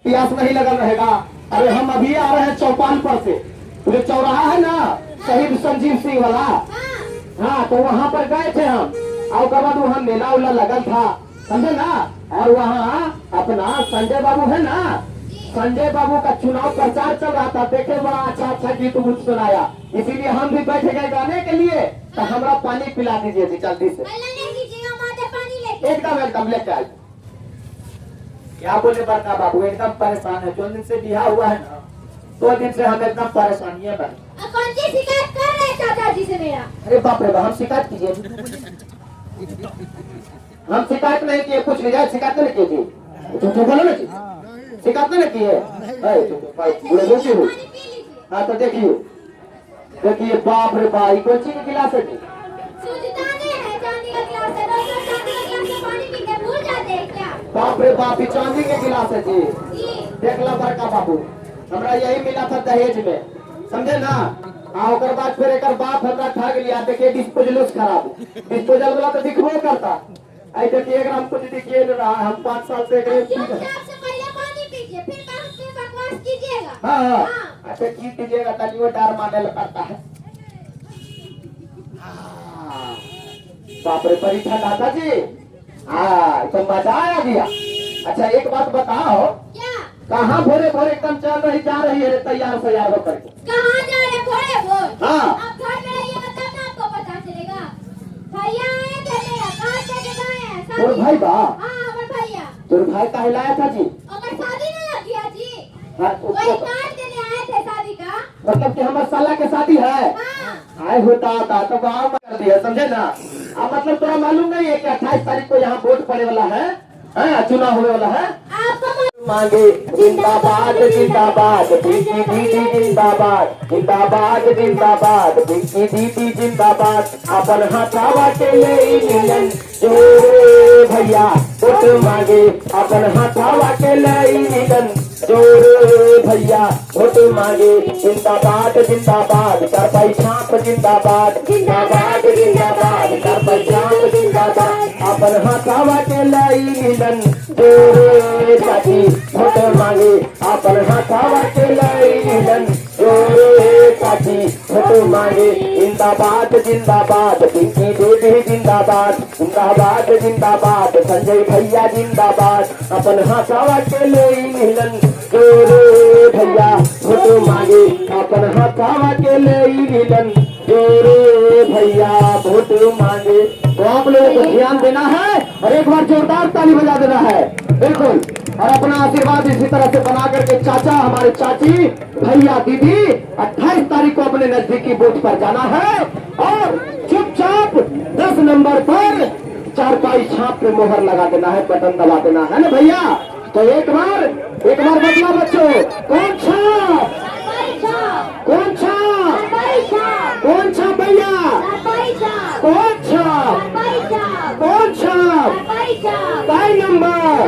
प्यास नहीं लगल रहेगा। अरे हम अभी आ रहे हैं चौपाल पर से, जो चौराहा है ना शहीद संजीव सिंह वाला, हाँ तो वहाँ पर गए थे हम। और के बाद वहाँ मेला उला लगल था, समझे ना। और वहाँ अपना संजय बाबू है ना, संजय बाबू का चुनाव प्रचार चल रहा था। देखे बड़ा अच्छा अच्छा गीत उत सुनाया, इसीलिए हम भी बैठ गए गाने के लिए। तो हमारा पानी पिला दीजिए जी जल्दी से। एकदम एकदम लेके आइए। क्या बोले बड़का बाबू, एकदम परेशान है। 2 दिन से बिहार हुआ है ना, 2 दिन से हम एकदम परेशान है। कौन सी शिकायत कर रहे हैं चाचा जी से मेरा? अरे बाप रे बाप, हम शिकायत कीजिए। हम शिकायत नहीं किए, कुछ नहीं जाए शिकायत नहीं किए जी। तुम बोलो ना जी, शिकायत नहीं किए। बुरे लोग हो। हाँ तो देखिए देखिए, बाप रे बाप, कौन सी गिलास है जी? बाप रे बाप, चांदी के गिलास है जी। देख लो बड़का बाबू, हमरा यही मिला था दहेज में, समझे ना। हाँ ओकर बाद फिर एक बाप हमरा ठग लिया। देखिए डिस्पोजल खराब, डिस्पोजल वाला तो दिखबो करता। आई देखिए एक हम कुछ दिखिए रहा, हम 5 साल से हाँ हाँ अच्छा की कीजिएगा, तनियो डार माने पड़ता है। बाप रे परीक्षा दादा जी, हाँ तो मजा आ गया। अच्छा एक बात बताओ, कहाँ भोरे भोरे एकदम चल रही जा रही है तैयार सैयार होकर के? कहाँ जा रहे भोरे भोर? हाँ आप घर में रहिएगा तब ना आपको पता चलेगा। भैया आए थे मेरा, कहाँ से गए हैं? तोर भाई बा? हाँ हमारे भैया। तोर भाई कहाँ लाया था जी? अगर शादी नहीं लग गया जी, हाँ वही कार्ड देने आए थे शादी का। मतलब कि हमारे साला के शादी है? हाँ। आए होता था तो गाँव में कर दिया, समझे ना। अब मतलब थोड़ा मालूम नहीं है कि 28 तारीख को यहाँ वोट पड़े वाला है, चुनाव होने वाला है। आपको मांगे जिंदाबाद जिंदाबाद, पिंकी दीदी जिंदाबाद जिंदाबाद जिंदाबाद, पिंकी दीदी जिंदाबाद। अपन हाथावा के ले मिलन जोरे भैया वोट मांगे, अपन हाथावा के ले मिलन जोरे भैया वोट मांगे। जिंदाबाद जिंदाबाद, कर पाई छाप जिंदाबाद जिंदाबाद जिंदाबाद, कर पाई छाप जिंदाबाद। अपन हाथावा के ले मिलन जोरे चाची वोट मांगे, अपन हाथावा के मिलन जोरे चाची वोट मांगे। जिंदाबाद जिंदाबाद, पिंकी दीदी जिंदाबाद जिंदाबाद जिंदाबाद, संजय भैया जिंदाबाद। अपन हाथावा के मिलन जोरे भैया वोट मांगे, अपन हाथावा के मिलन जोरे भैया वोट मांगे। तो आप लोगों को ध्यान देना है और एक बार जोरदार ताली बजा देना है, बिल्कुल। और अपना आशीर्वाद इसी तरह से बना करके चाचा, हमारे चाची, भैया, दीदी 28 तारीख को अपने नजदीकी बूथ पर जाना है और चुपचाप 10 नंबर पर चारपाई छाप पे मोहर लगा देना है, बटन दबा देना है ना भैया। तो एक बार बदला बच्चों, कौन छाप कौन छाप कौन छाप भैया, कौन छाप कौन छाप, काय नंबर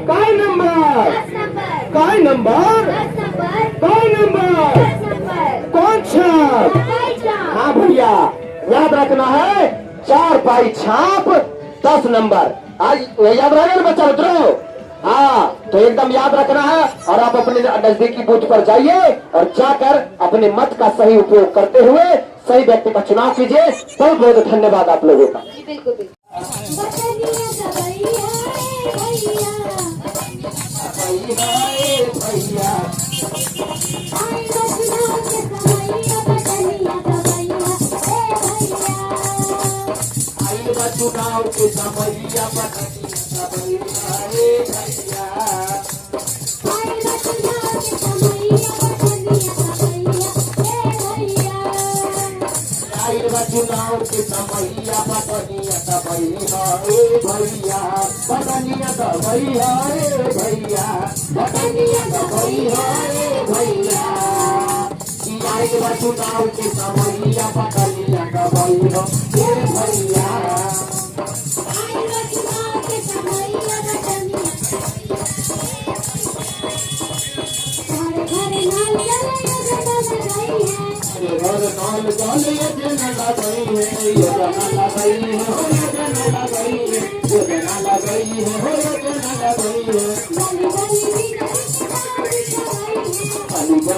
काय नंबर काय नंबर काय नंबर, कौन छाप। हाँ भैया याद रखना है, 4 पाई छाप 10 नंबर। आज याद रहेगा ना बच्चा मित्रों? हाँ तो एकदम याद रखना है। और आप अपने नजदीकी बूथ पर जाइए और जाकर अपने मत का सही उपयोग करते हुए सही व्यक्ति का चुनाव कीजिए। बहुत बहुत धन्यवाद आप लोगों का। चुनाव के समैया चुनाव के समैया बदनिया दबैया भैया, बदनिया दबैया भैया, बदनिया दबैया भैया। चुनाव के समैया बदनिया दबैया भैया। नाल गाल योजना लगाई है, योजना लगाई है, योजना लगाई है, योजना लगाई है, योजना लगाई है।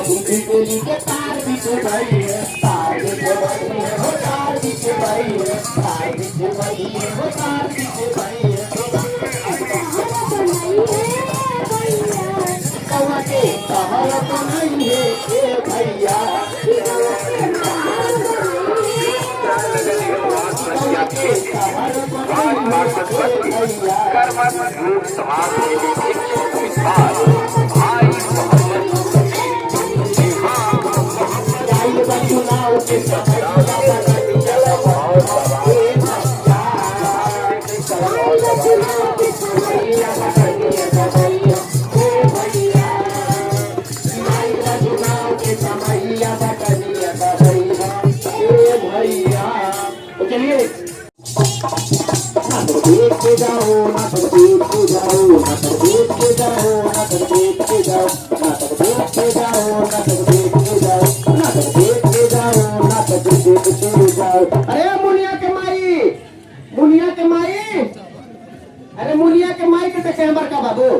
बिजली के तार बीच भाई है, तार बीच भाई है, हो तार बीच भाई है, तार बीच भाई है, हो तार बीच भाई है। कौआ के कहर तो नहीं है ए भैया, चुनाव के चलिए देख के जाओ ना तो देख के जाओ, ना तो देख के जाओ, ना तो देख के जाओ, ना तो देख के जाओ, ना तो देख के जाओ, ना तो देख के जाओ, ना तो देख के जाओ। अरे मुनिया के माई, मुनिया के माई, अरे मुनिया के माई के देखे हमार का बाबू,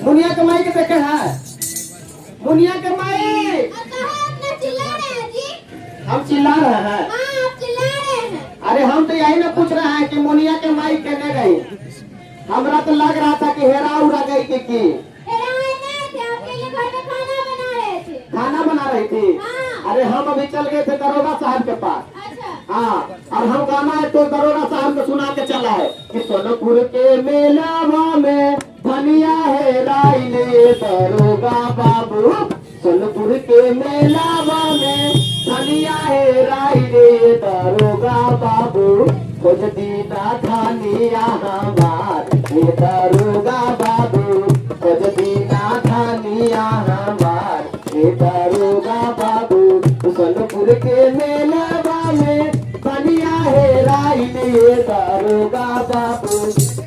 मुनिया के माई के देखे है, मुनिया के माई। हम चिल्ला रहे हैं। अरे हम तो यही ना पूछ रहे हैं कि मुनिया के माई कहने गई, हमरा तो लग रहा था कि हेरा उड़ा गई कि खाना बना रही थी। अरे हम अभी चल गए थे दरोगा साहब के पास। हाँ, और हम गाना है तो दरोगा साहब को सुना के चला है कि सोनपुर के मेलावा में धनिया है राइले दरोगा बाबू, सोनपुर के मेलावा में धनिया है राइले दरोगा बाबू, खोज दीना धनिया हमार ये दरोगा बाबू, खोज दीना धनिया हमार ये दरोगा बाबू, सोनपुर के मेलावा में धनिया है राइले दरोगा बाबू,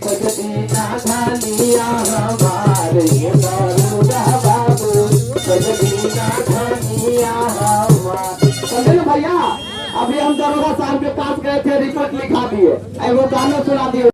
खोज दीना धनिया हमार ये दरोगा बाबू, खोज दीना धनिया हमार। समझे भैया, अभी हम दरोगा साहब के पास गए थे, रिपोर्ट लिखा दिए, वो गाना सुना दिए।